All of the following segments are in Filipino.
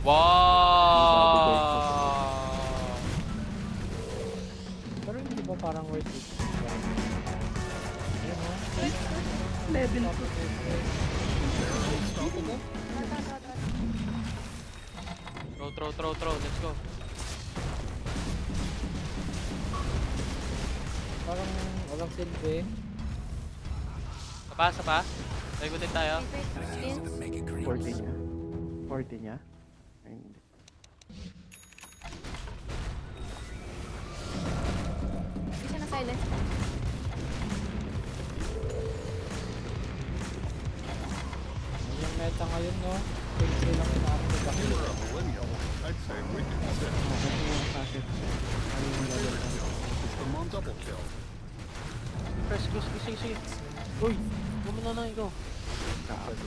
Wow! Pero hindi ba parang worth it? Ayun o. Level 2. Throw. Let's go. Parang walang silbi. Sapa, sapa. Tayo tayo. Wait, first 40 niya. 40 niya? Ay, hindi. Hindi siya na-silent. Yung meta ngayon, no? Silbi lang inaarap sa bakit. For a millennial, I'd say we can sit. Kasi yung passive. Ano yung level It's the Mon double kill. Press, sige. Uy, gumana na ikaw. Grabe.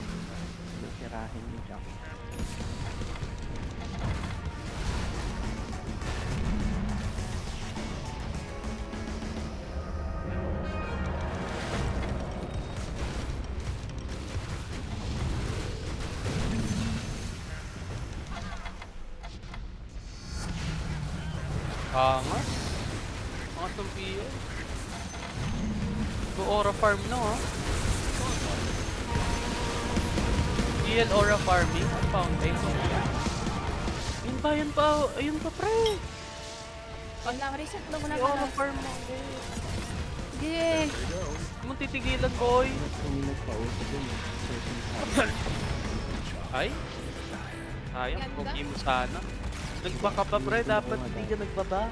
Nasirahin yung jump. Angas. Angas ng PL. Go aura farm na ha. PL aura farming at fountain. Ayun pa. Ayun pa pre. Wait lang, reset mo muna Yung ka aura na. farm mo. Yay! Hindi mo titigilan boy. Kung nagpa-auto dun, certain Ay. Sayang, Ganda. pogi mo sana. Nagbaka pa pre, dapat hindi ka nagbaba.